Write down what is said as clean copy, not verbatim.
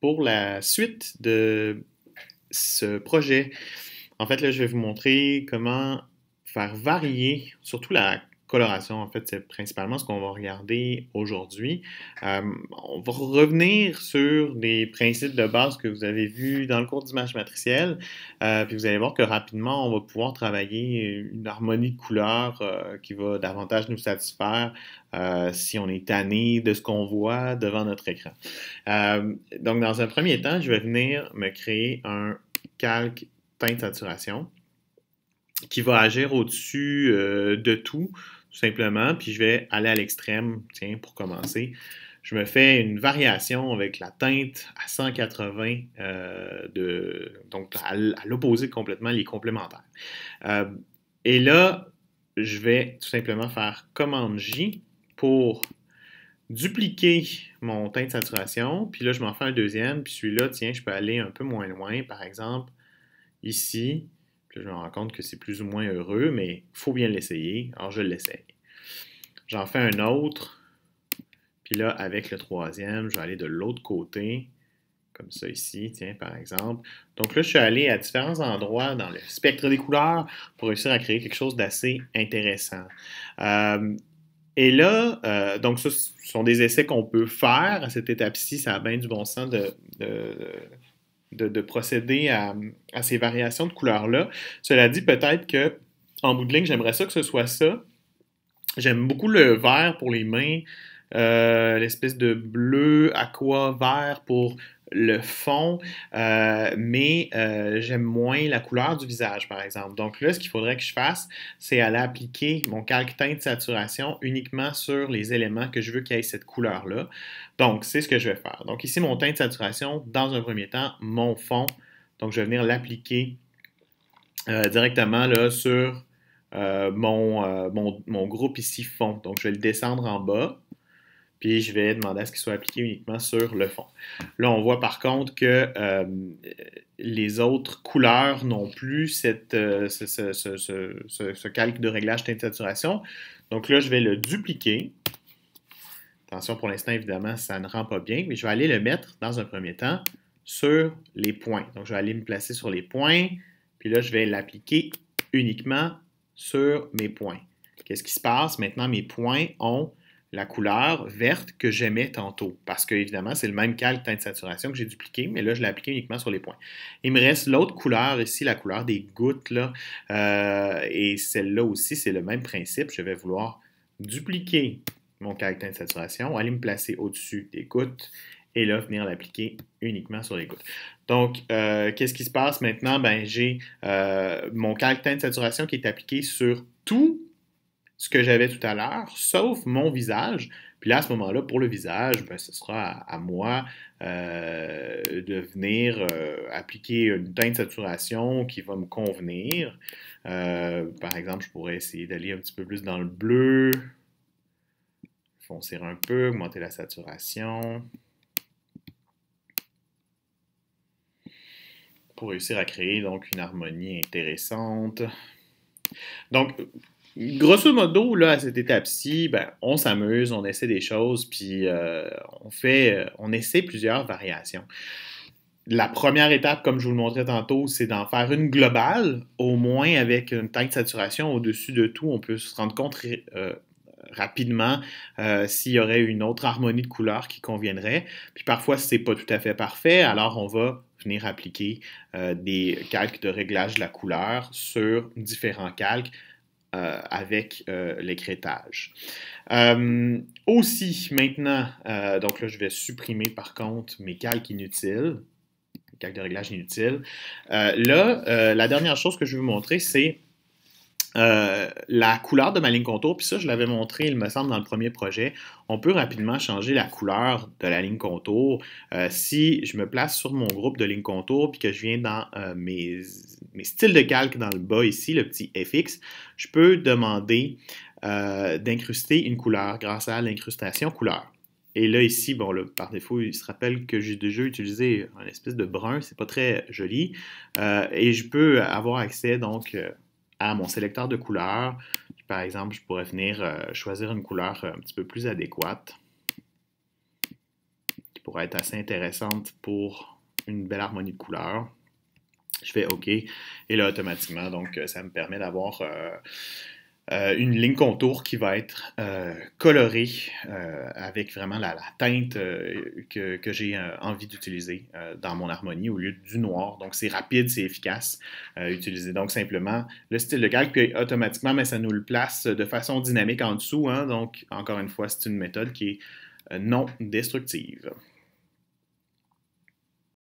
pour la suite de ce projet. En fait, là, je vais vous montrer comment faire varier, surtout la coloration. En fait, c'est principalement ce qu'on va regarder aujourd'hui. On va revenir sur des principes de base que vous avez vus dans le cours d'image matricielle. Puis vous allez voir que rapidement, on va pouvoir travailler une harmonie de couleurs qui va davantage nous satisfaire si on est tanné de ce qu'on voit devant notre écran. Donc, dans un premier temps, je vais venir me créer un calque teinte saturation qui va agir au-dessus de tout simplement. Puis je vais aller à l'extrême, tiens, pour commencer. Je me fais une variation avec la teinte à 180, donc à l'opposé complètement, les complémentaires. Et là, je vais tout simplement faire commande J pour dupliquer mon teint de saturation. Puis là, je m'en fais un deuxième. Puis celui-là, tiens, je peux aller un peu moins loin. Par exemple, ici. Puis là, je me rends compte que c'est plus ou moins heureux, mais il faut bien l'essayer. Alors, je l'essaye. J'en fais un autre. Puis là, avec le troisième, je vais aller de l'autre côté, comme ça ici, tiens, par exemple. Donc là, je suis allé à différents endroits dans le spectre des couleurs pour réussir à créer quelque chose d'assez intéressant. Et là, donc ce sont des essais qu'on peut faire. À cette étape-ci, ça a bien du bon sens de procéder à ces variations de couleurs-là. Cela dit, peut-être que en bout de ligne, j'aimerais ça que ce soit ça. J'aime beaucoup le vert pour les mains, l'espèce de bleu aqua vert pour le fond, mais j'aime moins la couleur du visage, par exemple. Donc là, ce qu'il faudrait que je fasse, c'est aller appliquer mon calque teinte saturation uniquement sur les éléments que je veux qu'il y ait cette couleur-là. Donc, c'est ce que je vais faire. Donc ici, mon teint de saturation, dans un premier temps, mon fond. Donc, je vais venir l'appliquer directement là, sur mon groupe ici fond. Donc, je vais le descendre en bas. Puis je vais demander à ce qu'il soit appliqué uniquement sur le fond. Là, on voit par contre que les autres couleurs n'ont plus ce calque de réglage teinte saturation. Donc là, je vais le dupliquer. Attention, pour l'instant, évidemment, ça ne rend pas bien, mais je vais aller le mettre dans un premier temps sur les points. Donc, je vais aller me placer sur les points, puis là, je vais l'appliquer uniquement sur mes points. Qu'est-ce qui se passe? Maintenant, mes points ont la couleur verte que j'aimais tantôt. Parce que, évidemment, c'est le même calque teinte saturation que j'ai dupliqué, mais là, je l'ai appliqué uniquement sur les points. Il me reste l'autre couleur ici, la couleur des gouttes, là. Et celle-là aussi, c'est le même principe. Je vais vouloir dupliquer mon calque teinte saturation, aller me placer au-dessus des gouttes et là, venir l'appliquer uniquement sur les gouttes. Donc, qu'est-ce qui se passe maintenant? Ben, j'ai mon calque teinte saturation qui est appliqué sur tout ce que j'avais tout à l'heure, sauf mon visage. Puis là, à ce moment-là, pour le visage, ben, ce sera à moi de venir appliquer une teinte de saturation qui va me convenir. Par exemple, je pourrais essayer d'aller un petit peu plus dans le bleu, foncer un peu, augmenter la saturation, pour réussir à créer donc une harmonie intéressante. Donc, grosso modo, là, à cette étape-ci, ben, on s'amuse, on essaie des choses, puis on essaie plusieurs variations. La première étape, comme je vous le montrais tantôt, c'est d'en faire une globale, au moins avec une teinte de saturation au-dessus de tout, on peut se rendre compte rapidement s'il y aurait une autre harmonie de couleurs qui conviendrait. Puis parfois, si c'est pas tout à fait parfait, alors on va venir appliquer des calques de réglage de la couleur sur différents calques avec l'écrêtage. Aussi, maintenant, donc là, je vais supprimer par contre mes calques inutiles, les calques de réglage inutiles. La dernière chose que je vais vous montrer, c'est la couleur de ma ligne contour, puis ça, je l'avais montré, il me semble, dans le premier projet. On peut rapidement changer la couleur de la ligne contour. Si je me place sur mon groupe de ligne contour, puis que je viens dans mes styles de calque dans le bas ici, le petit FX, je peux demander d'incruster une couleur grâce à l'incrustation couleur. Et là, ici, bon, là, par défaut, il se rappelle que j'ai déjà utilisé un espèce de brun, c'est pas très joli. Et je peux avoir accès, donc, à mon sélecteur de couleurs. Par exemple, je pourrais venir choisir une couleur un petit peu plus adéquate, qui pourrait être assez intéressante pour une belle harmonie de couleurs. Je fais OK. Et là, automatiquement, donc, ça me permet d'avoir une ligne contour qui va être colorée avec vraiment la teinte que j'ai envie d'utiliser dans mon harmonie au lieu du noir. Donc, c'est rapide, c'est efficace à utiliser. Donc, simplement, le style de calque, puis automatiquement, mais ça nous le place de façon dynamique en dessous. Hein. Donc, encore une fois, c'est une méthode qui est non destructive.